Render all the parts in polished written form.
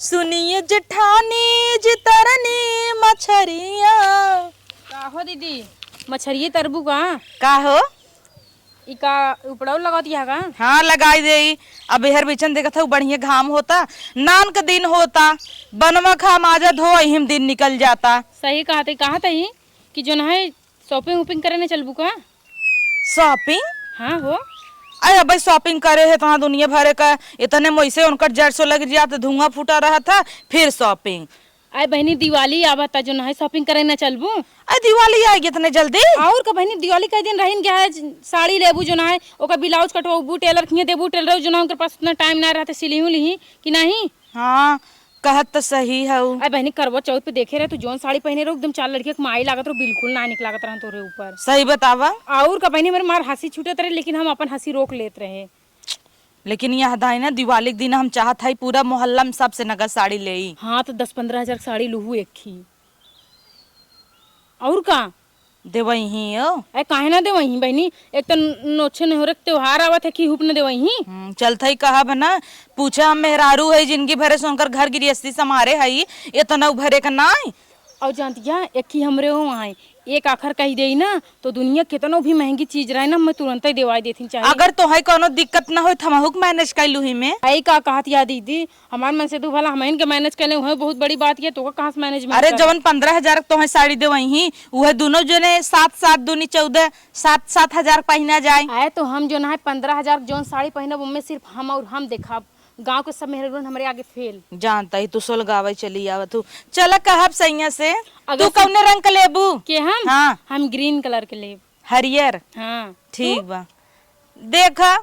सुनिए जेठानी जी तरनी मछरिया। का हो दीदी मछरिये तरबू का हो इका उपड़ाऊ लगा दिया का। हाँ लगाई दे। अब हर बिचन देखा था बढ़िया घाम होता, नान का दिन होता, बनवा खाम आजा धो हिम दिन निकल जाता। सही कहा था ही कि जो ना है शॉपिंग वॉपिंग करे ने चलबू का। शॉपिंग? हाँ हो अरे भाई शॉपिंग करे है तो दुनिया भर का इतने मोइसे उनका 150 लग जाता, धुआं फूटा रहा था, फिर शॉपिंग। अरे बहनी दिवाली आवता जो ना है शॉपिंग करे न चलबू। अरे दिवाली आएगी इतने जल्दी? और का बहनी दिवाली का दिन रहीन गया है, साड़ी लेबू जो ना है ओका ब्लाउज कटवाबू, टेलर खिए देबू, टेलर जो ना उनके पास उतना टाइम ना रहता सिलीहू लिही कि नहीं। हाँ कहत तो सही है। अरे बहनी करवा चौथ पे देखे रहे तू जोन साड़ी पहने रहो एकदम चार लड़की माई लागत रहो, बिल्कुल ना निकलागत रहा तोरे ऊपर। सही बतावा। और का बहनी मेरे मार हंसी छूटत रहे, लेकिन हम अपन हंसी रोक लेते रहे। लेकिन यह दाई ना दिवाली के दिन हम चाहत है पूरा मोहल्ला में सबसे नगद साड़ी ले। हाँ तो 10-15 हजार साड़ी लूहू एक ही। और का दे वही हो। अरे काहे ना दे वही बहनी, एक तो नोचे नहीं हो रहे त्योहार आवत है कि हुप न दे वही। चलता ही कहा बना पूछा हम मेहरारू है जिनकी भरे सुनकर घर गृहस्थी समारे है इतना भरे का ना। और जानतिया एक ही हमरे हो वहाँ एक आखर कही दे ना तो दुनिया कितनो भी महंगी चीज रहे ना मैं तुरंत ही देवाई देती चाहिए। अगर तो है कोनो दिक्कत ना हो थमहुक मैनेज कर लू ही में। आई का कहत या दीदी हमार मन से तू भला हम के मैनेज कर ले वह बहुत बड़ी बात है, तो कहाँ से मैनेज। अरे जवन 15,000 तो है साड़ी दे वही वह दोनों जने 7-7 दूनी 14 7-7 हजार पहना जाए। आए तो हम जो ना है 15,000 जोन साड़ी पहनब उनमें सिर्फ हम और हम देखा, गांव के सब मेहरून हमारे आगे फेल। जानता ही तू सोल गावे चली आवा तू। चल कहब सैया से अगर तू कौने रंग का लेबू के हम हाँ हम ग्रीन कलर के लेब। हरियर हाँ ठीक बा। देखा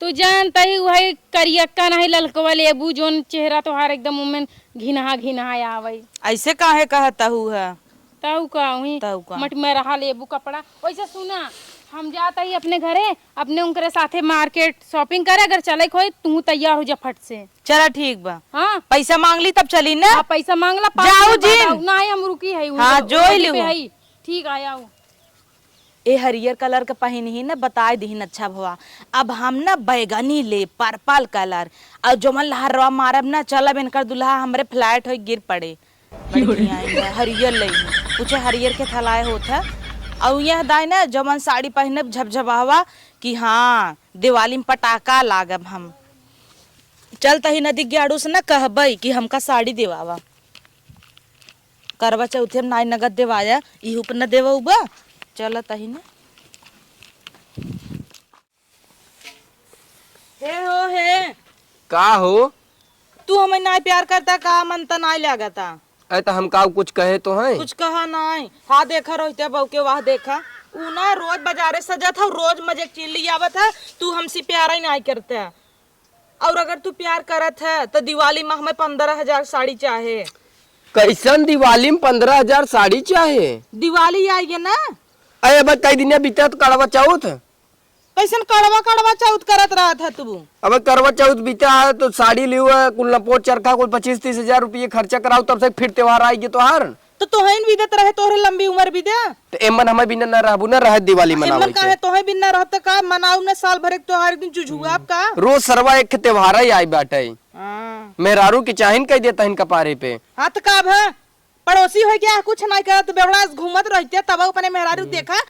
तू जानता ही वही करियक्का नहीं ललकवा लेबू जोन चेहरा तोहार एकदम उमें घिनहा घिनहा आवे। ऐसे काहे कहता है ताऊ का हुई मट में रहा लेबू कपड़ा। वैसे सुना हम जाता ही अपने घरे अपने उनके साथे मार्केट शॉपिंग करे, अगर चले खोई तू तैयार हो जा फट से। चला ठीक बा। हाँ पैसा मांग ली तब चली ना। आप पैसा मांगला जाओ जी ना हम रुकी है। हाँ जो ही ठीक आया। ए हरियर कलर का पहन ही ना बताए दीन अच्छा भवा। अब हम ना बैगनी ले पर्पल कलर और जो मन लहरवा मारब ना चलब इनकर दुल्हा हमरे फ्लैट हो गिर पड़े। हरियर ले पूछे हरियर के थलाए होता और यह दाई ना जमन साड़ी पहनब झपझपावा कि हाँ दिवाली में पटाखा लागब हम। चलता ही नदी गाड़ू से ना कहबई कि हमका साड़ी देवावा। करवा चौथे में नाई नगद देवाया इहू पर न देवा उबा। चलता ही ना हे हो हे का हो तू हमें नाई प्यार करता का मन त नाई लागता। अरे तो हम का कुछ कहे तो है कुछ कहा नहीं। हाँ देखा रोहित बहू के वाह देखा ऊ ना रोज बाजारे सजा था रोज मजे चिल्ली आवत है, तू हमसे प्यार ही नहीं करते है। और अगर तू प्यार करत है तो दिवाली में हमें 15,000 साड़ी चाहे। कैसन दिवाली में 15,000 साड़ी चाहे? दिवाली आएगी ना। अरे अब कई दिन बीता तो करवा चौथ कैसन कड़वा कड़वा चौथ करत रहा था तू। अब करवा चौथ बीता है तो साड़ी लियो कुल लपोट चरखा कुल 25-30 हजार रुपये खर्चा कराओ तब से फिर त्योहार आएगी तोहार। तो तोहन भी देते रहे तोहरे लंबी उम्र भी दे तो एमन हमें बिना न रहबू न रह दिवाली मनावे एमन काहे तोहे बिना रहत का मनाऊ ना साल भर एक त्योहार दिन जुझुआ का रोज सरवा एक त्योहार ही आई बाटे। हां मेहरारू के चाहिन कह देता इनका पारे पे। हां तो का है पड़ोसी हो क्या कुछ नहीं करत बेवड़ा घूमत रहते तब अपने मेहरारू देखा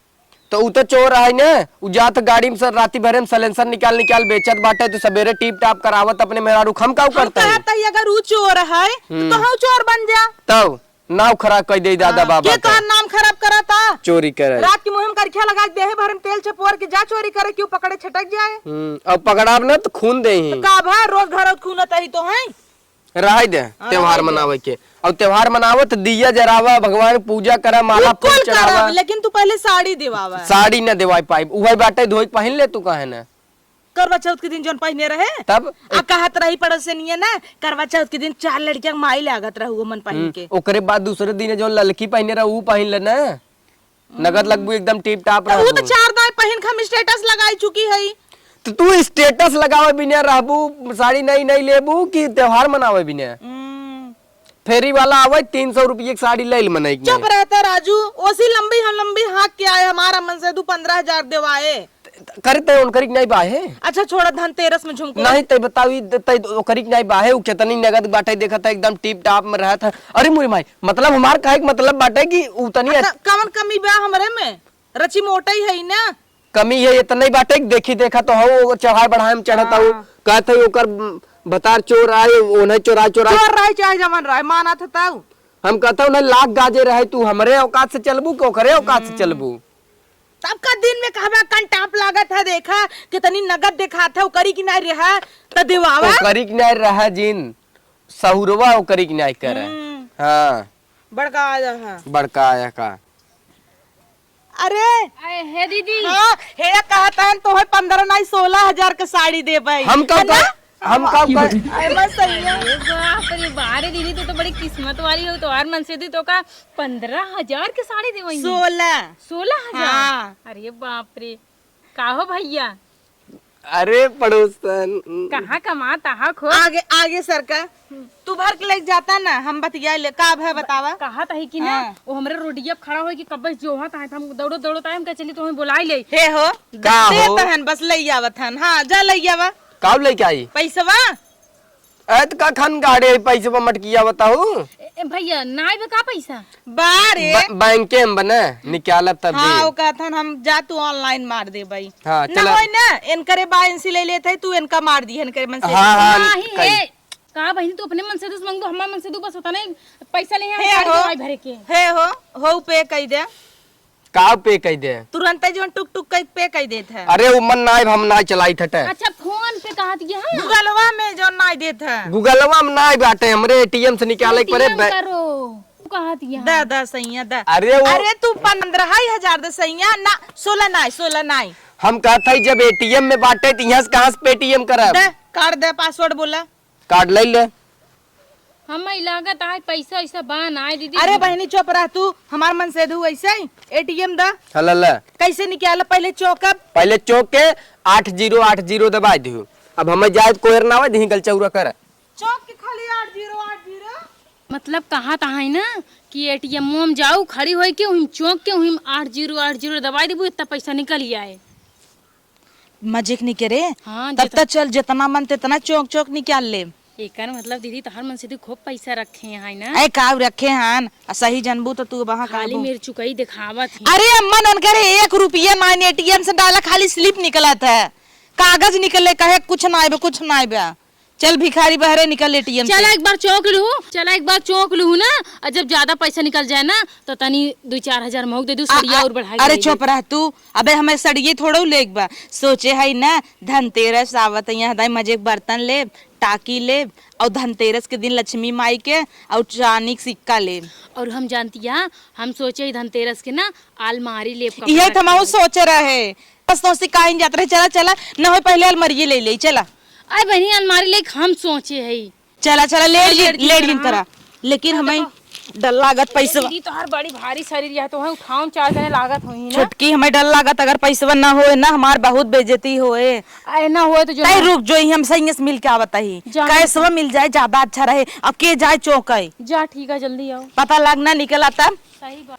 तो उ तो चोर है ना उ जात गाड़ी में सर राती भरे में सलेंसर निकाल निकाल बेचत बाटे तो सवेरे टीप टाप करावत अपने मेहरारू खम काऊ करता है। कहता है अगर उ चोर है तो हम चोर बन जा तब नाव खराब कर दे दादा बाबा के का नाम खराब करता चोरी करे रात की मुहिम करखिया लगा दे है भर में तेल छपोर के जा चोरी करे क्यों पकड़े छटक जाए। अब पकड़ाब ना तो खून दे ही का भा रोज घर खून तही तो है रह दे त्योहार मनावे के और त्योहार मनावो तो दिया जरावा भगवान पूजा करा माला फूल चढ़ावा। लेकिन तू पहले साड़ी देवावा। साड़ी न देवाई पाई उहे बाटे धोई पहन ले तू कहे ना करवा चौथ के दिन जोन पहने रहे तब आ कहत रही पड़ोसनिया ना करवा चौथ के दिन 4 लड़कियां माई लागत रहू मन पहन के। ओकरे बाद दूसरे दिन जो ललकी पहने रहा ऊ पहन ले ना नगद लगबू एकदम टिप टाप रहा। तो 4 दाई पहन के हम स्टेटस लगाई चुकी है। तो तू स्टेटस लगावे बिना रहबू साड़ी नहीं नहीं लेबू कि त्योहार मनावे बिना। फेरी वाला आवे 300 रुपये की साड़ी ले मनाई। चुप रहता राजू ओसी लंबी हम लंबी हाँक के आए हमारा मन से तू 15,000 देवाए करे ते उन करी नहीं बाहे अच्छा छोड़ा धनतेरस में झुमको नहीं ते बतावी ते करी नहीं बाहे उ कितनी नगद बाटे देखा था एकदम टिप टाप में रहा था। अरे मोरे माई मतलब हमार काहे के मतलब बाटे कि उतनी कवन कमी बा हमरे में रची मोटा ही है ना कमी है इतना ही बाटे देखी देखा तो हो चढ़ाई बढ़ाई में चढ़ता हूँ कहते ओकर बतार चोर आए ओने चोरा चोरा चोर रहे चाहे जमन रहे माना था ताऊ हम कहता हूँ लाख गाजे रहे तू हमरे औकात से चलबू कि ओकरे औकात से चलबू। तब का दिन में कहबा कंटाप लागत है देखा कितनी नगद देखा था करी की नहीं रहा त देवावा करी की नहीं रहा जिन सहुरवा करी की नहीं करे। हाँ बड़का आया है बड़का आया का अरे हे दीदी हाँ हे कहता है तो है 15 नहीं 16,000 का साड़ी दे भाई हम कब हम कब बाप रे बारे दीदी तो बड़ी किस्मत वाली हो तो हर मन से दी तो का 15,000 की साड़ी दे वही 16,000 हाँ। अरे बाप रे का हो भैया अरे पड़ोसन कहाँ कमाता हा खो आगे आगे सरका तू भर के लेके जाता ना हम बतिया ले का है बतावा कहा था कि ना वो हमरे रोडिया खड़ा हो कि कब जो हा था हम दौड़ो दौड़ो टाइम का चली तो हमें बुलाई ले हे हो का दे हो? तहन बस ले आवत हन हां जा ले आवा कब लेके आई पैसवा ऐत का खन गाड़े पैसे पर मटकिया बताऊ भैया नाई में का पैसा बारे बैंके में बने निकालब तब हाँ दे। वो कहता हम जा तू ऑनलाइन मार दे भाई हाँ, ना चला। होय ना इनकरे बायंसी ले लेते तू इनका मार दी इनकरे मन से हाँ हाँ नहीं है का बहन तू अपने मन से दूस मांगो हमारे मन से दू बस होता नहीं पैसा ले हे हम हो गाड़ी भरे के हे हो पे कह दे का पे कह दे तुरंत जो टुक टुक कह पे कह देत है अरे वो मन नाई हम नाई चलाई थटे अच्छा फोन पे कहा दिया है गूगलवा में जो नहीं देत है गूगलवा में नाई बाटे हमरे एटीएम से निकाले के पड़े करो कहा दिया दा सैया दा अरे वो अरे तू 15,000 दे सैया ना 16 नहीं हम कहते जब एटीएम में बाटे तो यहाँ से कहाँ से पेटीएम करब दे कार्ड दे पासवर्ड बोला कार्ड ले ले हम लागत आए पैसा ऐसा बान आए दीदी अरे बहनी चुप रह तू हमार मन से दू ऐसे एटीएम दा हल कैसे निकाला पहले चौकअप पहले चौक के 8080 दबा दू अब हमें जाए कोयर ना दी गल चौरा कर चौक के खाली 8080 मतलब कहा था है ना कि एटीएम में जाऊ खड़ी होई के उहिम चौक के उहिम 8080 दबाई देबू इतना पैसा निकल ही आए मजिक नहीं करे हाँ तब तक चल जितना मन तितना चौक चौक निकाल ले एकर मतलब दीदी तोहर मन से तू खूब पैसा रखे हैं ना ऐ काव रखे हन सही जनबू तो तू वहां खाली मेरे चुकई दिखावत ही अरे अम्मा नन करे 1 रुपया मान एटीएम से डाला खाली स्लिप निकलत है कागज निकले कहे कुछ ना आबे कुछ ना आबे चल भिखारी बहरे निकल एटीएम से चला एक बार चौक लू ना और जब ज्यादा पैसा निकल जाए ना तो तनी 2-4 हजार महंग दे दू सड़िया और बढ़ा अरे चुप रह तू अबे हमें सड़िए थोड़ो लेक बा सोचे है ना धनतेरस आवत यहाँ दाई मजे के बर्तन ले टाकी ले और धनतेरस के दिन लक्ष्मी माई के और चांदी के सिक्का ले और हम जानती हम सोचे धनतेरस के ना अलमारी ले यही तो हम सोच रहे बस तो काहे जात रहे चला चला न हो पहले अलमारी ले ले चला अरे बहनी अलमारी ले हम सोचे है चला चला लेट गिन करा लेकिन हमें डर लागत पैसा दीदी तो हर बड़ी भारी शरीर है तो है उठाऊं 4 जने लागत होई ना छुटकी हमें डर लागत अगर पैसा ना होए ना हमार बहुत बेइज्जती होए अरे ना हुए तो जो तै रुक जो हम सही से मिल के आवत ही कैसे मिल जाए ज्यादा अच्छा रहे अब के जाए चौक जा ठीक है जल्दी आओ पता लगना निकल आता सही बात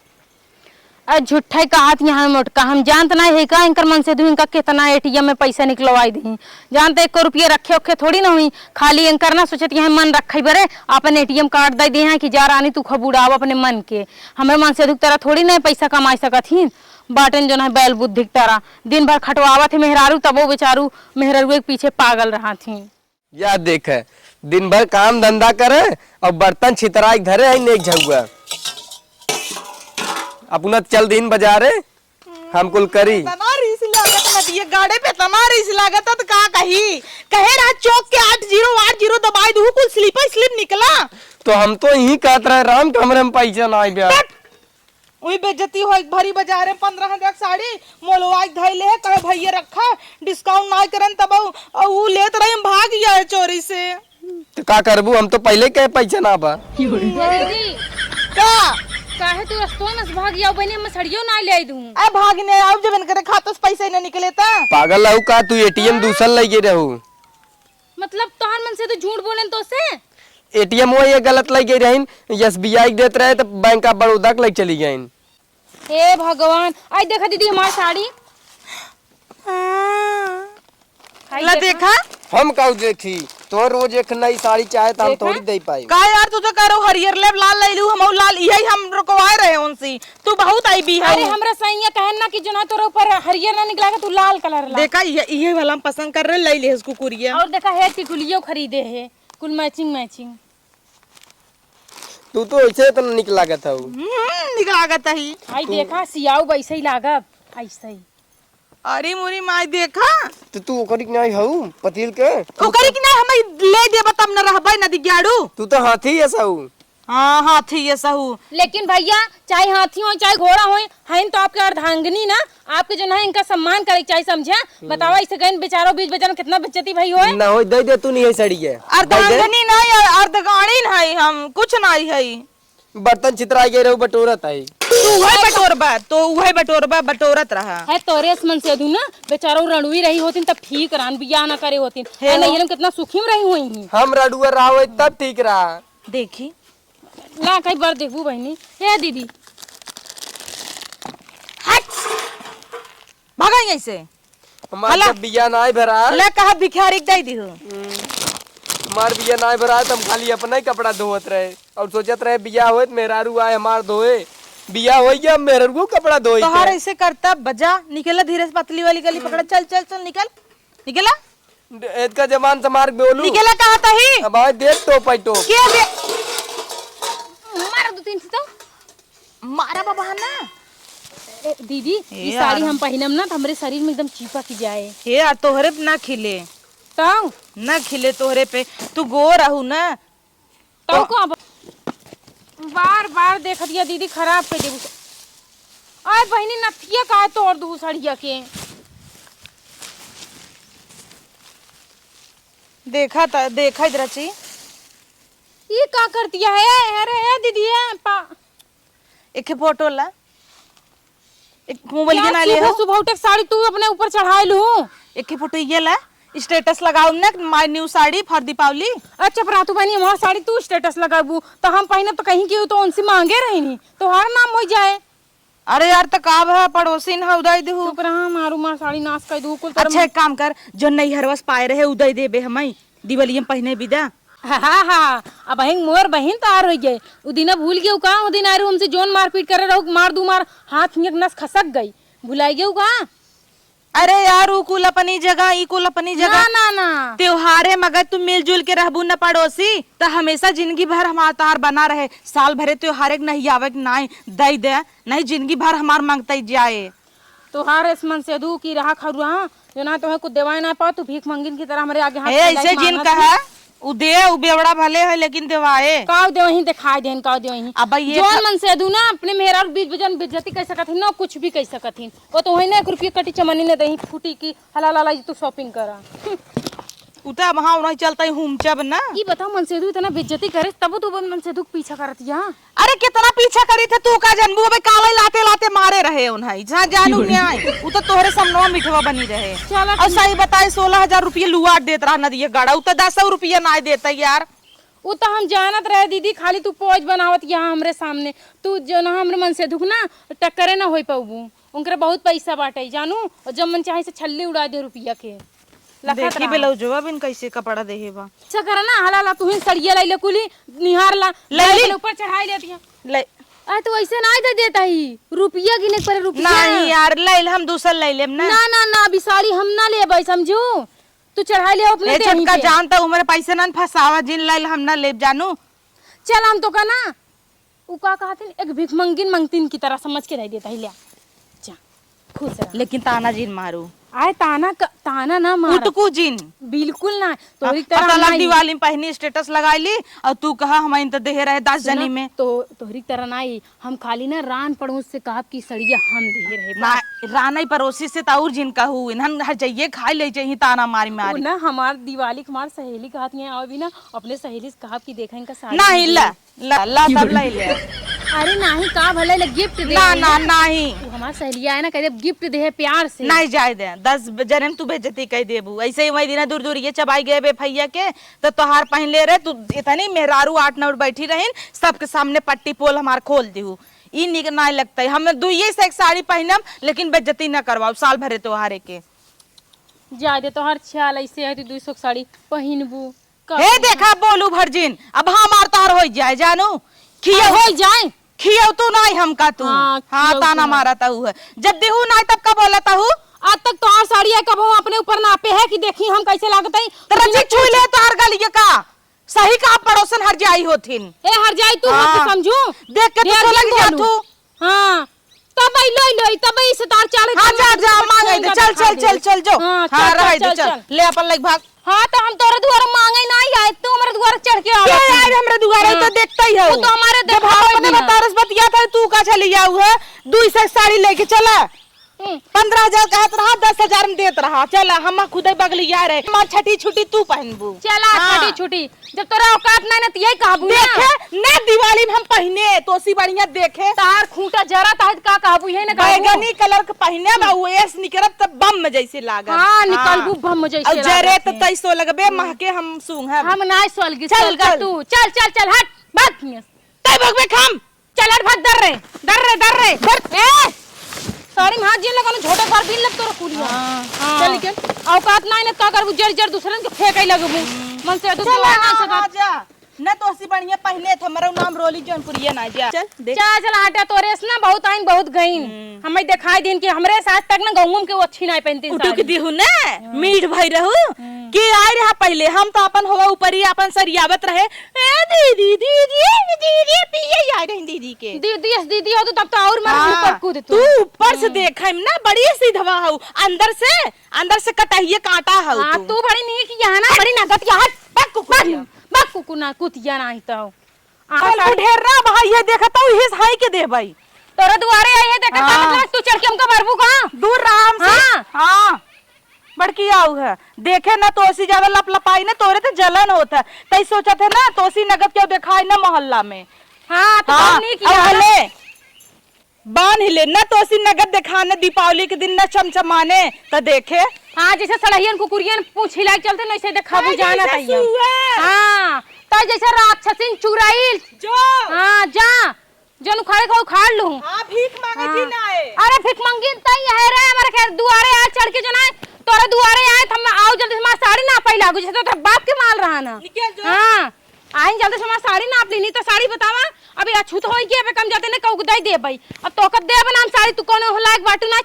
झूठे कहा यहाँ मोटका हम जानते ना है का इनकर मन से दू इनका कितना एटीएम में पैसा निकलवाई दी जानते 1 रुपया रखे उखे थोड़ी ना हुई खाली इनकर ना सोचत यहाँ मन रखे बरे अपन एटीएम कार्ड दे दी कि जा रानी तू खबुड़ाव अपने मन के हमें मन से दुख तरह थोड़ी ना पैसा कमा सकत ही बाटन जो है बैल बुद्धि तरह दिन भर खटवावा थे मेहरारू तब वो बेचारू मेहरारू के पीछे पागल रहा थी या देख दिन भर काम धंधा करे और बर्तन छितरा धरे है नेक झुआ अपना चल दिन बाजारे हम कुल करी ये गाड़े पे तमारी लागत तो का कही कहे रहा चौक के 8080 दबाई दू कुल स्लिप निकला तो हम तो यही कहते रहे राम कमरे में पैसा ना आई वही बेइज्जती हो भरी बाजार में 15,000 साड़ी मोलवा धैले है कहे भैया रखा डिस्काउंट ना करन तब ऊ लेत रही भाग गया है चोरी से तो का करबू हम तो पहले के पैसा ना बा दीदी का काहे तू रस्तों में भाग जाओ बहनी हम सड़ियो ना ले आई दूं ए भागने आओ जब इनके खाते से पैसे न निकले ता पागल रहू का तू एटीएम दूसर लगे रहू मतलब तोहर मन से तो झूठ बोलेन तो से एटीएम वो ये गलत लगे रहीन एसबीआई देते रहे तो बैंक ऑफ बड़ौदा के लग चली गईन हे भगवान आई देखा दीदी हमारी साड़ी ला देखा हम कहू देखी तो रोज एक नई साड़ी चाहे तो हम थोड़ी दे पाई। का यार तू तो करो हरियर लेब लाल ले लू, हम लाल यही हम रुकवाए रहे उनसे। तू बहुत आई भी है। अरे हमरा सैया कहन ना कि जो ना तोरे ऊपर हरियर ना निकला तू लाल कलर ला। देखा ये वाला हम पसंद कर रहे, ले ले इसको कुरिया। और देखा है टिकुलियो खरीदे है कुल मैचिंग। तू तो ऐसे तो निक लागत है। निकलागत ही। आई देखा सियाऊ वैसे ही लागत ऐसे ही। अरे मोरी माई देखा तो तू ओकरी नहीं हऊ पतिल के ओकरी की नहीं हम ले देब तब न रहबै न दिग्याड़ू। तू तो हाथी है साऊ। हां हाथी ये सहू। लेकिन भैया चाहे हाथी हो चाहे घोड़ा हो हैं तो आपके अर्धांगिनी ना, आपके जो ना इनका सम्मान करे चाहिए, समझा? बतावा इसे गन बेचारो बीच बेचारो कितना बेइज्जती भाई होए ना होई दे दे तू नहीं है साड़ी के। अर्धांगिनी नहीं अर्धगाणी नहीं, हम कुछ नहीं है। बर्तन चितरा गए रहू बटोरत है। तू वही बटोरबा बटोरत रहा है तोरे मन से दू ना बेचारो रणुई रही होतिन तब ठीक रान बियाह ना करे होतिन है नहीं हम कितना सुखी में रही हुई। हम रडुआ रहा तब ठीक रहा। देखी ला कई बार देखबू बहनी हे दीदी हट भागा यहीं से। हमारा बिया ना भरा ले कहा भिखारी दे दी हो। हमार बिया ना भरा हम खाली अपना ही कपड़ा धोवत रहे और सोचत रहे बिया होए मेहरारू आए हमार धोए, बिया हो गया मेहरारू कपड़ा धोए। तोहार ऐसे करता बजा निकला धीरे से पतली वाली गली पकड़ा चल चल चल निकला एत का जमान समार बोलू निकला कहा था ही। अब आए देख तो पैटो क्या दे मारा दो तीन से तो मारा बाबा ना। दीदी ये साड़ी हम पहनम ना तो हमारे शरीर में एकदम चिपक जाए। हे यार तोहरे पे ना खिले तो ना खिले तोहरे पे, तू गोर रहू ना तो को बार बार देख दिया दीदी खराब कर देबू। आय बहनी नथिया का तोड़ दू सड़िया के। देखा इधर ची ये का करती है? अरे है दीदी है एक फोटो ला एक मोबाइल के ना ले सुबह सुबह उठे साड़ी तू अपने ऊपर चढ़ाई लू। एक फोटो ये ला स्टेटस लगाऊ ना my new sari for Deepavali. अच्छा प्रातु बहनी वहाँ साड़ी तू स्टेटस लगाबू तो हम पहने तो कहीं की तो उनसे मांगे रही नहीं तो हर नाम हो जाए। अरे यार तो का भा पड़ोसी न उदय देहू चुप रहा मारू मार साड़ी नाश कर दू कुल। अच्छा एक काम कर जो नहीं हरवस पाए रहे उदय देबे हमें दिवाली में पहने विदा। हाँ अब बहन मोर बहन तो आर हो गए उ दिन भूल गए का उ दिन आ रहे हमसे जोन मारपीट करे रहो मार दू मार हाथ में नस खसक गई भुलाई गए का। अरे यार उ कुल अपनी जगह ई कुल अपनी जगह ना त्योहारे मगर तुम मिलजुल के रहबू न पड़ोसी तो हमेशा जिंदगी भर हमारा तार बना रहे। साल भरे त्योहारे नहीं आवे नहीं दे दे नहीं जिंदगी भर हमार मांगते जाए। तोहार इस मन से दू की रहा खरुआ जो ना तुम्हें कुछ देवाए ना पाओ तू भीख मंगिन की तरह हमारे आगे हाथ ऐसे जिन कहा उ बेवड़ा भले है लेकिन देवाए काव दे वहीं दिखाई देन काव दे वहीं। अब ये जोन मन से दू ना अपने मेहरा बीच बजन बेइज्जती कर सकत ही ना कुछ भी कर सकत ही वो तो वहीं ना 1 रुपया कटी चमनी ने दही फूटी की हलाल हलाल तू शॉपिंग करा उता वहां नहीं चलता हूं जब ना। ये बता मन से दू इतना बेइज्जती करे तब तू मन से दू पीछा करत या। अरे कितना पीछा करी थे तू का जनबू बे काले लाते लाते मारे रहे उन्हें जहां जानू नहीं आई उ तो तोहरे समनवा मिठवा बनी रहे। और सही बताए 16,000 रुपये लुआट देत रहा नदिया गाड़ा उ तो 10 रुपया ना देता यार। वो तो हम जानत रहे दीदी खाली तू पोज बनावत यहाँ हमरे सामने तू जो ना हमरे मन से दुख ना टक्करे ना होई पाऊबू उनकरे बहुत पैसा बाटे जानू और जब मन चाहे से छल्ली उड़ा दे रुपया के देखी बेलो जो बिन कैसे कपड़ा देहे बा। अच्छा करा ना हला तू ही सड़िया लाई ले कुली निहार ला ले ऊपर चढ़ाई लेती है ले आ तो ऐसे ना दे देता ही रुपया गिने पर रुपया नहीं यार ले हम दूसरा ले लेम ना ना बिसारी हम ना लेबै समझू तू चढ़ाई ले अपने दे छोटका जानता उमरे पैसे ना फसावा जिन ले हम ना ले जानू। चल हम तो का ना उ का कहते एक भीख मंगिन मंगतीन की तरह समझ के दे देता ही ले जा खुश रह। लेकिन ताना जिन मारू आए ताना ना मार उटकू जिन बिल्कुल ना तोरी तरह तरह अलग दिवाली में पहनी स्टेटस लगाईली और तू कहा हम तो देहे रहे 10 जनी में तो तोरी तरह नहीं हम खाली ना रान पड़ोस से कहब की सड़िया हम दे रहे ना रानई पड़ोसी से ताउर जिन कहू इन्हन हर जाइए खाई ले जाइए ताना मारी मारी ना हमार दिवाली हमार सहेली कहती है और भी ना अपने सहेली से कहब की देखा इनका साड़ी नहीं ला तब ले ले। अरे नहीं का भले ले गिफ्ट दे ना नहीं हमार सहेलिया है ना कहते गिफ्ट दे प्यार से नहीं जाए दे 10 जने तू बेइज्जती कह देबू ऐसे ही वही दिन दूर दूर ये चबाई गए बे भैया के तो तोहार पहन ले रहे तू इतनी मेहरारू 8-9 बैठी रही सबके सामने पट्टी पोल हमार खोल दीहू ई निक नहीं लगता है। हम दुइये से एक साड़ी पहनम लेकिन बेइज्जती न करवाओ साल भरे त्योहारे के जा दे तो हर ख्याल ऐसे है तू 200 साड़ी पहिनबू हे देखा बोलू भर्जिन अब हमार तार हो जाए जानू खिया हो जाए खियो तू नहीं हमका तू हाँ, हाँ खियाऊ ताना तू मारा ताऊ है जब देहू नहीं तब का बोला ताऊ आज तक तो और साड़ी है कब हम अपने ऊपर नापे है कि देखी हम कैसे लागत है तेरा जी छुई ले तार गलिए का सही का पड़ोसन हर जाई होथिन ए हर जाई तू हाँ। मत समझू देख के ढेर तो दिन लग जा बोलू। तू हां तब आई लोई तब ई से तार चाल हाँ जा जा मांगे दे चल चल चल चल जो हाँ, हाँ चल, रह चल, दे चल, चल ले अपन लग भाग हां तो हम तोरे द्वारा मांगे नहीं आए तू हमारे द्वारा चढ़ के क्या आवा यार हमरे दुआरे तो देखता ही है वो तो हमारे जब हम अपने बतारस बतिया था तू का चली आऊ है 200 साड़ी लेके चला 15,000 कहत रहा 10,000 में देत रहा चला हम खुद ही बगलिया रहे मां छठी छुट्टी तू पहनबू चला हाँ। छोटी छोटी जब तोरा औकात नहीं ना त यही कहबू ना देखे ने दिवाली में हम पहने तोसी बढ़िया देखे तार खूंटा जरा ताहत का कहबू यही ना कहबू बैगनी कलर के पहने बा ओएस निकरत तब बम में जैसे लागत हां निकलबू भम जैसे अब जरे तो 2300 लगबे महके हम सूंघ है हम नाय सोलगी चल, चल का चल। तू चल चल चल हट भाग यहाँ से। तै भगवे खाम चल हट भाग डर रे ए साड़ी में हाथ जिन लगानो झोटे पर बिन लग तोरा कुलिया हाँ। चल निकल औकात नहीं ना का करबू जड़ जड़ दूसरे के फेंकै लगबू मन से तो चल ना सका जा न तोसी बढ़िया पहने थे हमारा नाम रोली जौनपुरिया ना जा चल देख चल चल हटा तोरे से ना बहुत आइन बहुत गईन हमें दिखाई दिन कि हमरे साथ तक ना गांव के वो अच्छी नहीं पहनती उठुक दिहु ने मीठ भई रहू के आए रहा पहले हम तो अपन होगा ऊपर ही अपन सरियावत रहे ए दीदी दीदी दीदी पिए आई रही दीदी के दीदी हो तो तब तो और मार ऊपर कूद तू ऊपर से देख हम ना बड़ी सीधवा हूँ अंदर से कटाइए कांटा हूँ हां तू बड़ी नहीं कि यहाँ ना बड़ी नगत यहाँ बक कुकु ना कुतिया नहीं तो चल ढेर रहा भाई ये देखता हूँ हिस हाई के दे भाई तोरे दुआरे आई है देखा हाँ। मतलब तू चढ़ के हमका भरबू कहां दूर रहा हमसे हाँ। हाँ बड़की आऊ है देखे ना तोसी ज्यादा लपलपाई ना तोरे तो जलन होता है तई सोचा थे ना तोसी नगद क्यों दिखाई ना मोहल्ला में हां तो हाँ नहीं किया हले बान हिले ना तोसी नगद दिखाने दीपावली के दिन ना चमचमाने तो देखे हां जैसे सड़हियन कुकुरियन पूछ हिला के चलते वैसे देखाबू हाँ, जाना जैसे तैया सुअर। हां तो जैसे राक्षसिन चुराइल जो हां जा जन उखाड़े को उखाड़ लूं हाँ भीख मांगे थी ना आए अरे भिख मंगी तई है रे हमारे खैर दुआरे आ चढ़ के जना तोरे दुआरे आए हम आओ जल्दी हमारा साड़ी ना पाई लागू जैसे तो बाप के माल रहा ना निकल जो हां आइन जल्दी से हमारा साड़ी नाप ली नहीं तो साड़ी बतावा अभी अछूत होई के पे कम जाते ने कऊ दई दे भाई अब तोकत दे बनाम साड़ी तू कोनो हो लायक बाटू ना